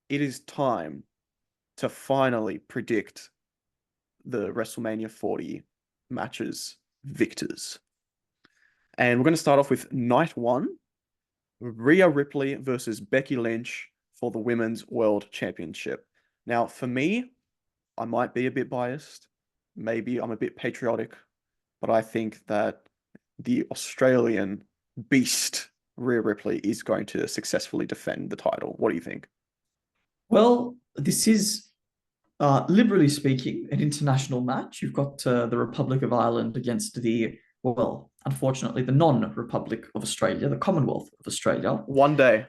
it is time to finally predict the WrestleMania 40 matches victors. And we're going to start off with night one, Rhea Ripley versus Becky Lynch for the Women's World Championship. Now, for me, I might be a bit biased. Maybe I'm a bit patriotic, but I think that the Australian beast, Rhea Ripley, is going to successfully defend the title. What do you think? Well, this is, liberally speaking, an international match. You've got the Republic of Ireland against unfortunately, the non-Republic of Australia, the Commonwealth of Australia. One day.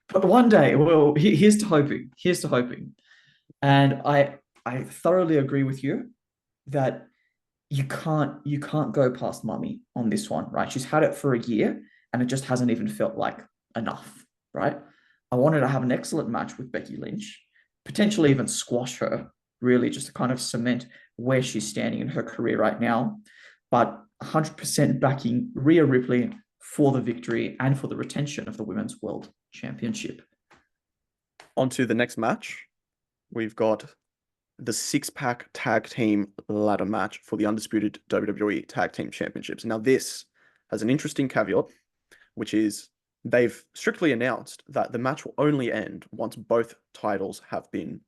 But one day, well, here's to hoping. Here's to hoping. And I thoroughly agree with you that you can't go past Mummy on this one, right? She's had it for a year and it just hasn't even felt like enough, right? I wanted to have an excellent match with Becky Lynch, potentially even squash her, really just to kind of cement where she's standing in her career right now. But 100% backing Rhea Ripley for the victory and for the retention of the Women's World Championship. On to the next match. We've got the six-pack tag team ladder match for the undisputed WWE Tag Team Championships. Now, this has an interesting caveat, which is they've strictly announced that the match will only end once both titles have been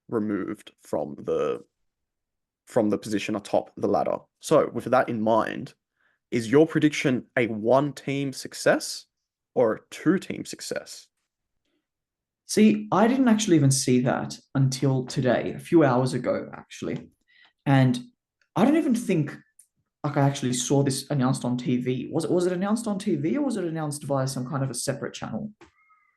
removed from the position atop the ladder. So, with that in mind, is your prediction a one-team success or a two-team success? See, I didn't actually even see that until today, a few hours ago, actually. And I don't even think like I actually saw this announced on TV. Was it announced on TV or was it announced via some kind of a separate channel?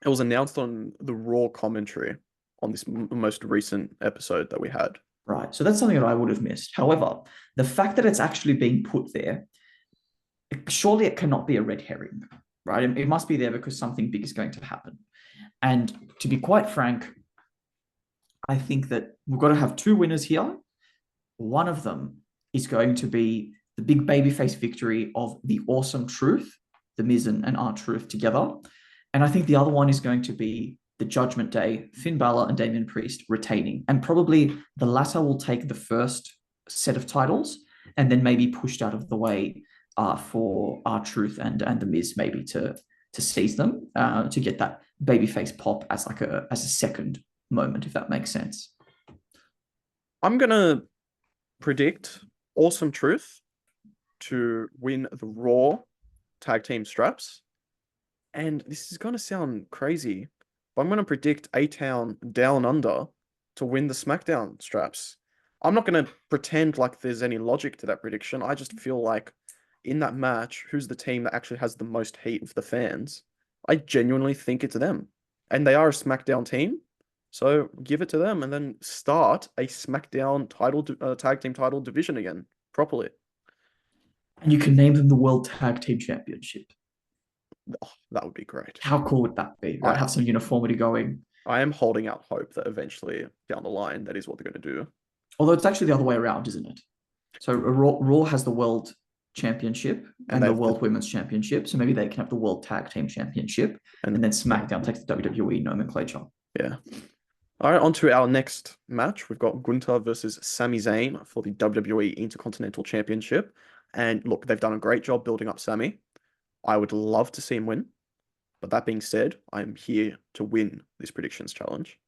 It was announced on the Raw commentary on this most recent episode that we had. Right. So that's something that I would have missed. However, the fact that it's actually being put there, surely it cannot be a red herring, right? It must be there because something big is going to happen. And to be quite frank, I think that we've got to have two winners here. One of them is going to be the big babyface victory of the Awesome Truth, the Miz and R-Truth together. And I think the other one is going to be the Judgment Day, Finn Balor and Damian Priest retaining. And probably the latter will take the first set of titles and then maybe pushed out of the way for R-Truth and the Miz maybe to seize them, to get that babyface pop as like as a second moment, if that makes sense. I'm gonna predict Awesome Truth to win the Raw tag team straps. And this is gonna sound crazy, but I'm gonna predict A-Town Down Under to win the SmackDown straps. I'm not gonna pretend like there's any logic to that prediction. I just feel like in that match, who's the team that actually has the most heat with the fans? I genuinely think it's them. And they are a SmackDown team. So give it to them and then start a SmackDown tag team title division again properly. And you can name them the World Tag Team Championship. Oh, that would be great. How cool would that be, right? I Have some uniformity going. I am holding out hope that eventually down the line that is what they're going to do. Although it's actually the other way around, isn't it? So Raw has the World Championship And and the they've World Women's Championship. So maybe they can have the World Tag Team Championship. And and then SmackDown takes the WWE nomenclature. yeah. All right, on to our next match. We've got Gunther versus Sami Zayn for the WWE Intercontinental Championship. And look, they've done a great job building up Sami. I would love to see him win. But that being said, I'm here to win this predictions challenge.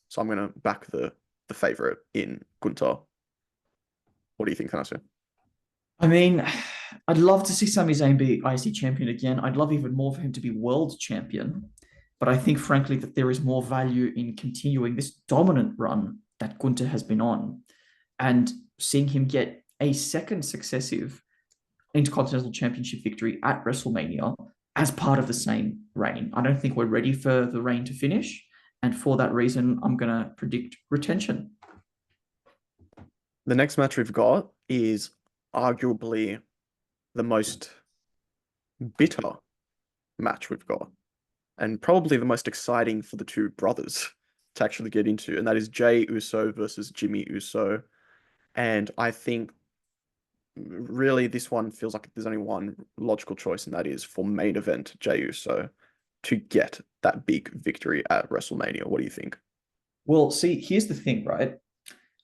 So I'm going to back the favorite in Gunther. What do you think, Thanasia? I mean, I'd love to see Sami Zayn be IC champion again. I'd love even more for him to be world champion. But I think, frankly, that there is more value in continuing this dominant run that Gunther has been on and seeing him get a second successive Intercontinental Championship victory at WrestleMania as part of the same reign. I don't think we're ready for the reign to finish. And for that reason, I'm going to predict retention. The next match we've got is arguably the most bitter match we've got, and probably the most exciting for the two brothers to actually get into, and that is Jey Uso versus Jimmy Uso. And I think really this one feels like there's only one logical choice, and that is for main event Jey Uso to get that big victory at WrestleMania. What do you think? Well, see, here's the thing, right?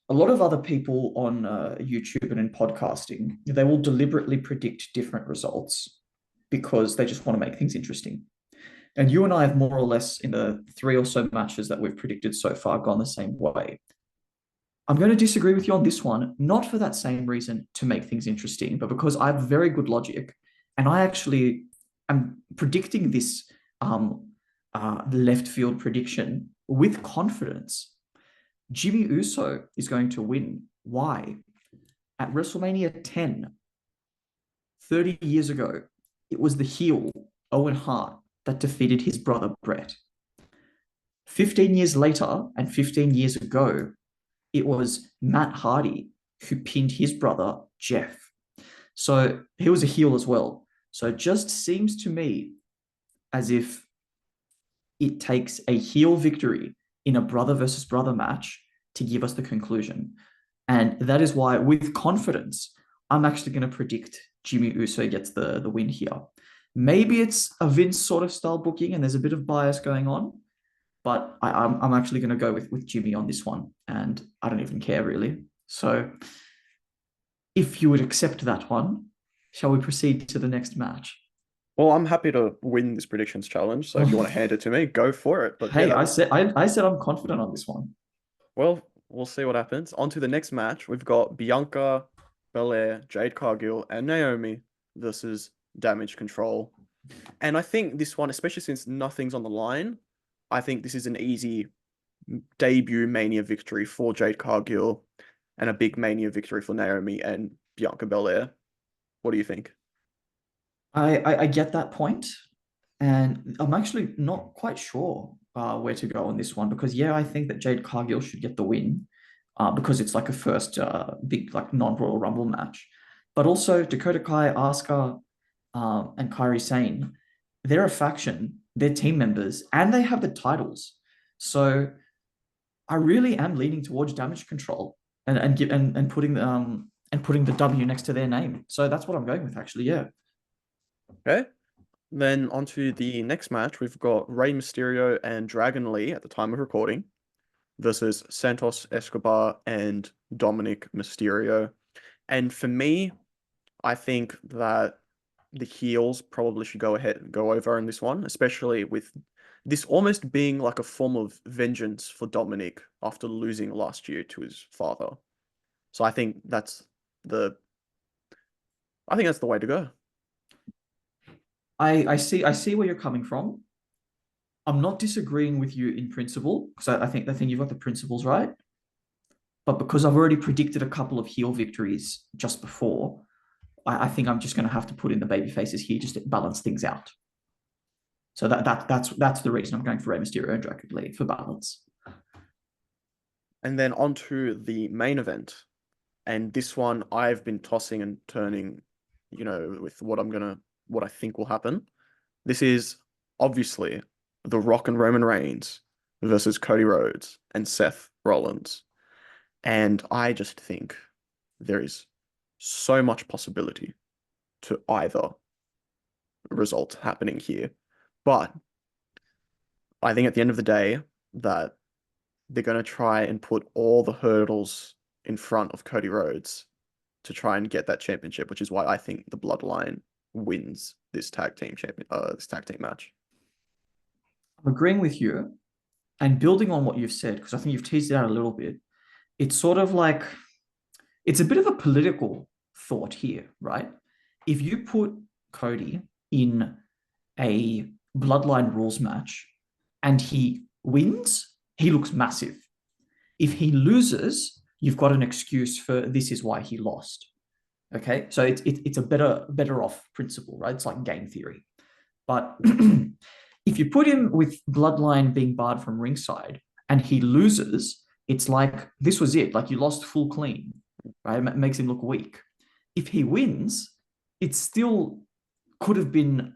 A lot of other people on YouTube and in podcasting, they will deliberately predict different results because they just want to make things interesting. And you and I have more or less, in the three or so matches that we've predicted so far, gone the same way. I'm going to disagree with you on this one, not for that same reason to make things interesting, but because I have very good logic. And I actually am predicting this left field prediction with confidence. Jimmy Uso is going to win. Why? At WrestleMania 10, 30 years ago, it was the heel, Owen Hart, that defeated his brother Brett. 15 years later, and 15 years ago, it was Matt Hardy who pinned his brother Jeff. So he was a heel as well. So it just seems to me as if it takes a heel victory in a brother versus brother match to give us the conclusion. And that is why, with confidence, I'm actually going to predict Jimmy Uso gets the win here. Maybe it's a Vince sort of style booking and there's a bit of bias going on, but I'm actually going to go with Jimmy on this one. And I don't even care really. So if you would accept that one, shall we proceed to the next match? Well, I'm happy to win this predictions challenge. So if you want to hand it to me, go for it. But yeah, Hey, I said I'm confident on this one. well, we'll see what happens. On to the next match. We've got Bianca Belair, Jade Cargill, and Naomi versus Damage Control. And I think this one, especially since nothing's on the line, I think this is an easy debut Mania victory for Jade Cargill and a big Mania victory for Naomi and Bianca Belair. What do you think? I get that point, and I'm actually not quite sure where to go on this one because yeah, I think that Jade Cargill should get the win because it's like a first big like non-Royal Rumble match, but also Dakota Kai, Asuka, and Kairi Sane, they're a faction, they're team members, and they have the titles. So I really am leaning towards Damage Control and putting the W next to their name. So that's what I'm going with actually. Yeah. Okay. Then on to the next match. We've got Rey Mysterio and Dragon Lee at the time of recording versus Santos Escobar and Dominic Mysterio. And for me, I think that the heels probably should go ahead and go over in this one, especially with this almost being like a form of vengeance for Dominic after losing last year to his father. So the I think that's the way to go. I see where you're coming from. I'm not disagreeing with you in principle because I think you've got the principles right. But because I've already predicted a couple of heel victories just before, I think I'm just going to have to put in the baby faces here just to balance things out. So that's the reason I'm going for Rey Mysterio and Dragon Lee for balance. And then on to the main event. And this one I've been tossing and turning, with what I think will happen. This is obviously The Rock and Roman Reigns versus Cody Rhodes and Seth Rollins. And I just think there is so much possibility to either result happening here. But I think at the end of the day that they're going to try and put all the hurdles in front of Cody Rhodes to try and get that championship, which is why I think the Bloodline wins this tag team match. I'm agreeing with you and building on what you've said, because I think you've teased it out a little bit. It's sort of like, it's a bit of a political thought here, right? If you put Cody in a Bloodline rules match and he wins, he looks massive. If he loses, you've got an excuse for this is why he lost. Okay, so it's a better off principle, right? It's like game theory. But if you put him with Bloodline being barred from ringside and he loses, it's like this was it. Like you lost full clean, right? It makes him look weak. If he wins, it still could have been.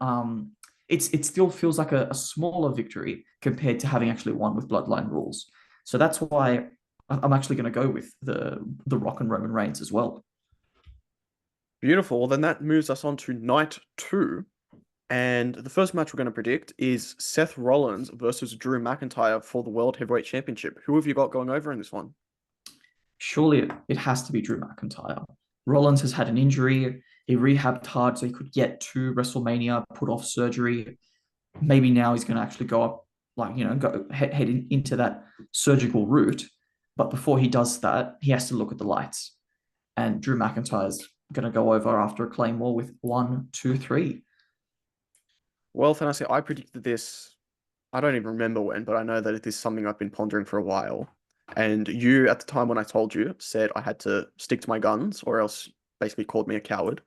It still feels like a smaller victory compared to having actually won with Bloodline rules. So that's why I'm actually going to go with the Rock and Roman Reigns as well. Beautiful. Well, then that moves us on to night two. And the first match we're going to predict is Seth Rollins versus Drew McIntyre for the World Heavyweight Championship. Who have you got going over in this one? Surely it has to be Drew McIntyre. Rollins has had an injury. He rehabbed hard so he could get to WrestleMania, put off surgery. Maybe now he's going to actually go up, go head into that surgical route. But before he does that, he has to look at the lights. And Drew McIntyre's going to go over after a Claymore with 1, 2, 3. Well, Thanasi, I predicted this. I don't even remember when, but I know that it is something I've been pondering for a while. And you, at the time when I told you, said I had to stick to my guns or else basically called me a coward.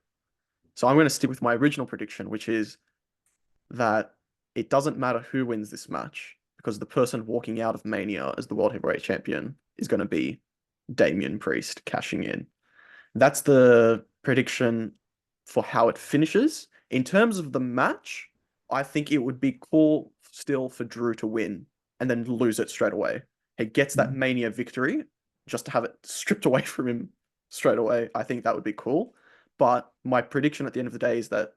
So I'm going to stick with my original prediction, which is that it doesn't matter who wins this match because the person walking out of Mania as the World Heavyweight Champion is going to be Damian Priest cashing in. That's the prediction for how it finishes. In terms of the match, I think it would be cool still for Drew to win and then lose it straight away. He gets that Mania victory just to have it stripped away from him straight away. I think that would be cool. But my prediction at the end of the day is that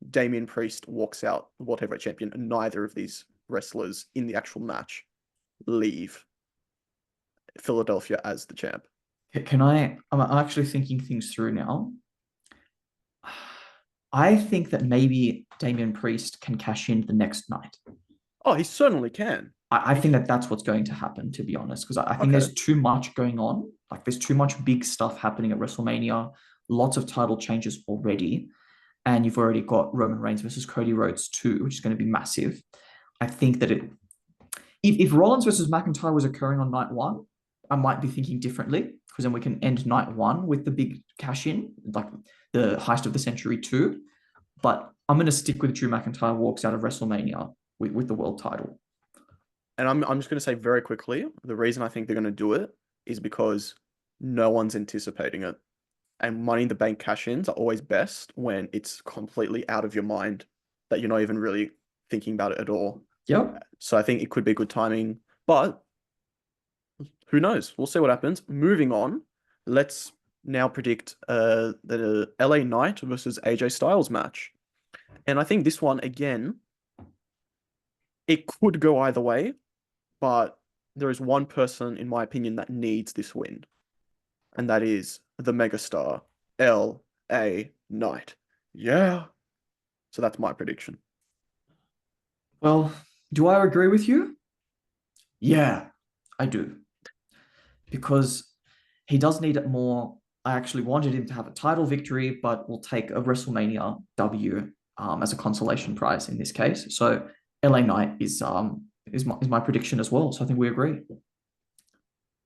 Damian Priest walks out World Heavyweight Champion and neither of these wrestlers in the actual match leave Philadelphia as the champ. I'm actually thinking things through now. I think that maybe Damian Priest can cash in the next night. Oh, he certainly can. I think that that's what's going to happen, to be honest, because I think Okay. there's too much going on. Like there's too much big stuff happening at WrestleMania, lots of title changes already. And you've already got Roman Reigns versus Cody Rhodes too, which is going to be massive. I think that if Rollins versus McIntyre was occurring on night one, I might be thinking differently because then we can end night one with the big cash in, like the heist of the century too. But I'm going to stick with Drew McIntyre walks out of WrestleMania with the world title. And I'm just going to say very quickly, the reason I think they're going to do it is because no one's anticipating it. And Money in the Bank cash-ins are always best when it's completely out of your mind, that you're not even really thinking about it at all. Yep. So I think it could be good timing, but who knows? We'll see what happens. Moving on, let's now predict the LA Knight versus AJ Styles match. And I think this one, again, it could go either way, but there is one person, in my opinion, that needs this win, and that is the megastar, LA Knight. Yeah. So that's my prediction. Well, do I agree with you? Yeah, I do. Because he does need it more. I actually wanted him to have a title victory, but we'll take a WrestleMania W as a consolation prize in this case. So LA Knight is my prediction as well. So I think we agree.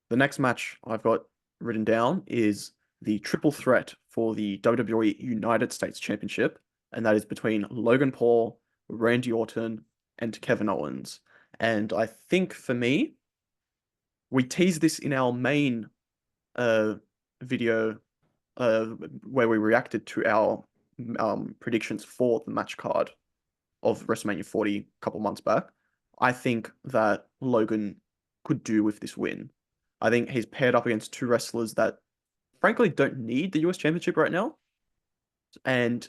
The next match I've got written down is the triple threat for the WWE United States Championship, and that is between Logan Paul, Randy Orton, and Kevin Owens. And I think for me, we teased this in our main video where we reacted to our predictions for the match card of WrestleMania 40 a couple months back. I think that Logan could do with this win. I think he's paired up against two wrestlers that frankly don't need the US Championship right now. And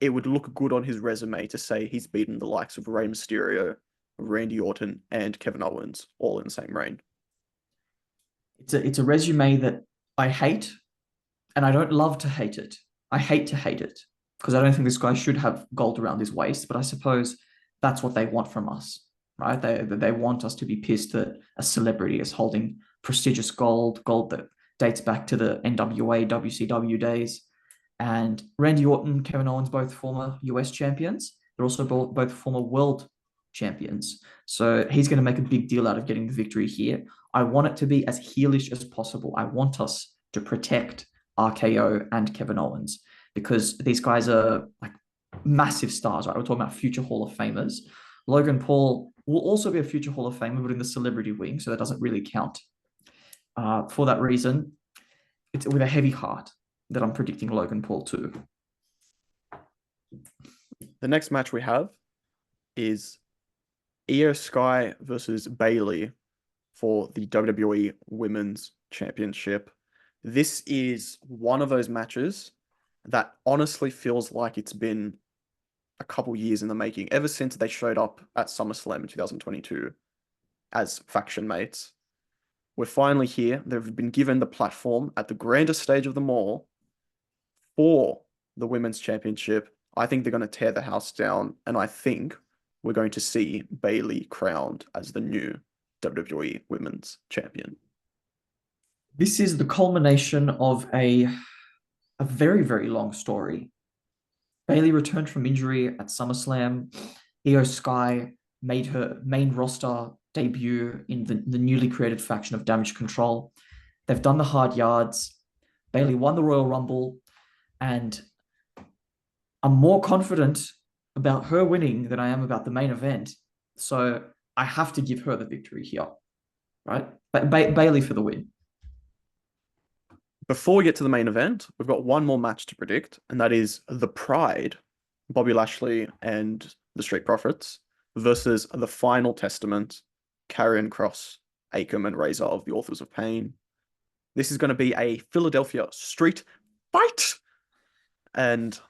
it would look good on his resume to say he's beaten the likes of Rey Mysterio, Randy Orton, and Kevin Owens all in the same reign. It's a resume that I hate, and I don't love to hate it. I hate to hate it because I don't think this guy should have gold around his waist, but I suppose that's what they want from us, right? They want us to be pissed that a celebrity is holding prestigious gold that dates back to the NWA, WCW days. And Randy Orton, Kevin Owens, both former US champions. They're also both former world champions. So he's going to make a big deal out of getting the victory here. I want it to be as heelish as possible. I want us to protect RKO and Kevin Owens because these guys are like massive stars, right? We're talking about future Hall of Famers. Logan Paul will also be a future Hall of Famer, but in the celebrity wing, so that doesn't really count. For that reason, it's with a heavy heart that I'm predicting Logan Paul too. The next match we have is Io Sky versus Bayley for the WWE Women's Championship. This is one of those matches that honestly feels like it's been a couple years in the making. Ever since they showed up at SummerSlam in 2022 as faction mates, we're finally here. They've been given the platform at the grandest stage of them all for the women's championship. I think they're going to tear the house down, and I think we're going to see Bayley crowned as the new WWE Women's Champion. This is the culmination of a very, very long story. Bayley returned from injury at SummerSlam. Io Sky made her main roster debut in the newly created faction of Damage Control. They've done the hard yards. Bayley won the Royal Rumble, and I'm more confident about her winning than I am about the main event. So I have to give her the victory here, right? Bayley for the win. Before we get to the main event, we've got one more match to predict, and that is The Pride, Bobby Lashley and the Street Profits, versus The Final Testament, Karrion Kross, Akam, and Razor of the Authors of Pain. This is going to be a Philadelphia street fight. And,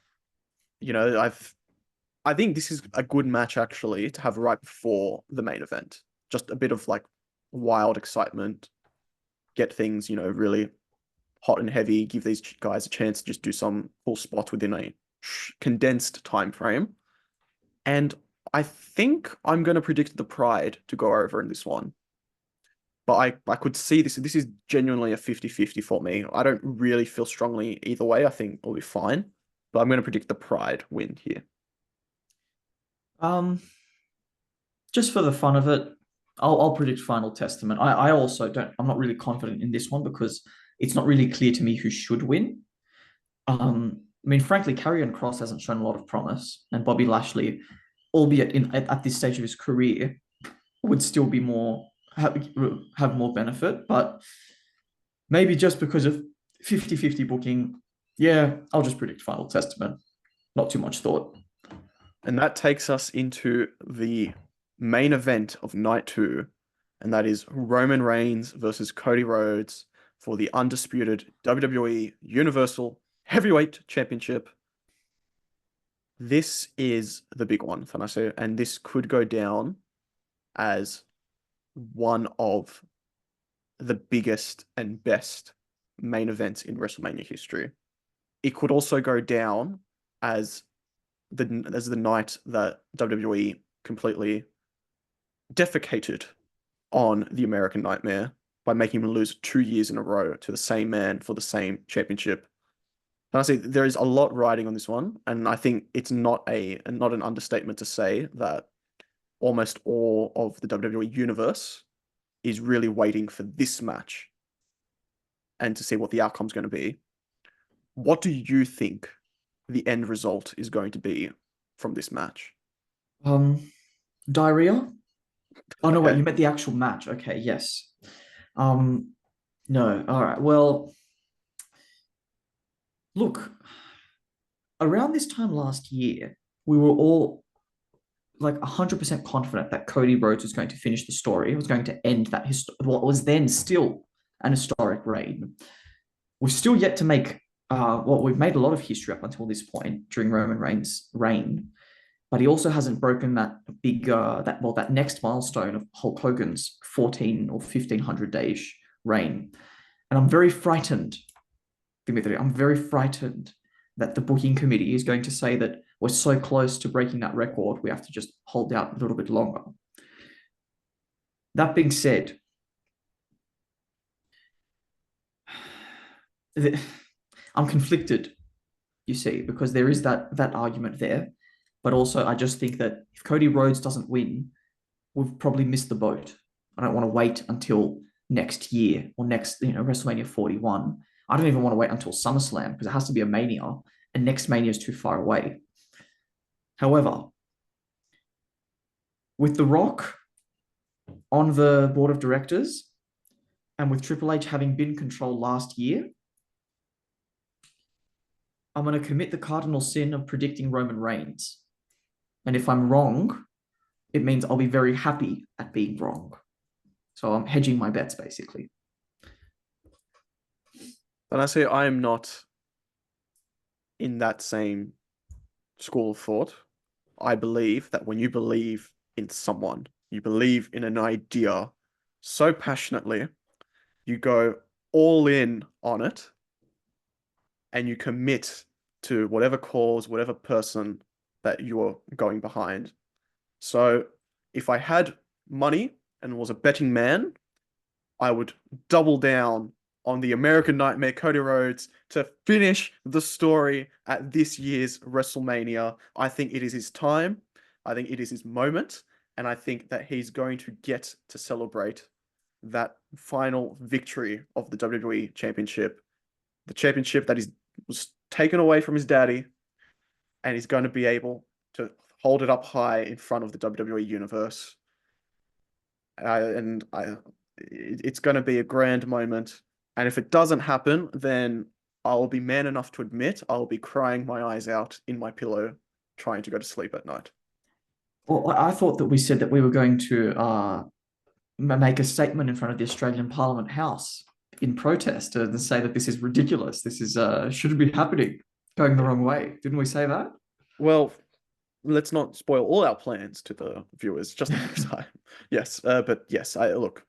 I think this is a good match actually to have right before the main event. Just a bit of like wild excitement, get things, really hot and heavy, give these guys a chance to just do some full spots within a condensed time frame. And I think I'm going to predict the Pride to go over in this one. But I could see this. This is genuinely a 50-50 for me. I don't really feel strongly either way. I think it'll be fine. But I'm going to predict the Pride win here. Just for the fun of it, I'll predict Final Testament. I also don't. I'm not really confident in this one because it's not really clear to me who should win. I mean, frankly, Karrion Kross hasn't shown a lot of promise, and Bobby Lashley, albeit at this stage of his career, would still be have more benefit. But maybe just because of 50-50 booking, yeah, I'll just predict Final Testament. Not too much thought. And that takes us into the main event of night 2, and that is Roman Reigns versus Cody Rhodes for the undisputed WWE Universal Heavyweight Championship. This is the big one, Thanase, and this could go down as one of the biggest and best main events in WrestleMania history. It could also go down as the night that WWE completely defecated on the American Nightmare by making him lose 2 years in a row to the same man for the same championship. And I say there is a lot riding on this one, and I think it's not an understatement to say that almost all of the WWE universe is really waiting for this match and to see what the outcome's going to be. What do you think the end result is going to be from this match? Diarrhea? Oh no, wait, Okay. you meant the actual match. Okay, yes. No, all right. Well, look, around this time last year, we were all like 100% confident that Cody Rhodes was going to finish the story. It was going to end that what was then still an historic reign. We've still yet to make we've made a lot of history up until this point during Roman Reigns' reign, but he also hasn't broken that big that next milestone of Hulk Hogan's 14 or 1500 days reign. And I'm very frightened, Dimitri. I'm very frightened that the booking committee is going to say that we're so close to breaking that record, we have to just hold out a little bit longer. That being said, I'm conflicted, you see, because there is that argument there. But also, I just think that if Cody Rhodes doesn't win, we've probably missed the boat. I don't want to wait until next year or next, WrestleMania 41. I don't even want to wait until SummerSlam because it has to be a Mania, and next Mania is too far away. However, with The Rock on the board of directors and with Triple H having been control last year, I'm going to commit the cardinal sin of predicting Roman Reigns. And if I'm wrong, it means I'll be very happy at being wrong. So I'm hedging my bets, basically. And I say I am not in that same school of thought. I believe that when you believe in someone, you believe in an idea so passionately, you go all in on it and you commit to whatever cause, whatever person that you're going behind. So if I had money and was a betting man, I would double down on the American Nightmare Cody Rhodes to finish the story at this year's WrestleMania. I think it is his time. I think it is his moment. And I think that he's going to get to celebrate that final victory of the WWE Championship, the championship that was taken away from his daddy, and he's going to be able to hold it up high in front of the WWE Universe. It's going to be a grand moment. And if it doesn't happen, then I'll be man enough to admit I'll be crying my eyes out in my pillow, trying to go to sleep at night. Well, I thought that we said that we were going to make a statement in front of the Australian Parliament House in protest to say that this is ridiculous. This is shouldn't be happening, going the wrong way. Didn't we say that? Well, let's not spoil all our plans to the viewers just ahead of time. Yes, but yes, I look.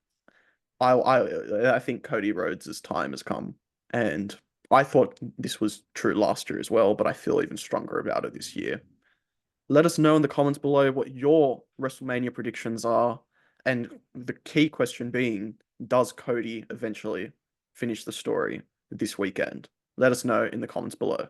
I think Cody Rhodes' time has come, and I thought this was true last year as well, but I feel even stronger about it this year. Let us know in the comments below what your WrestleMania predictions are, and the key question being, does Cody eventually finish the story this weekend? Let us know in the comments below.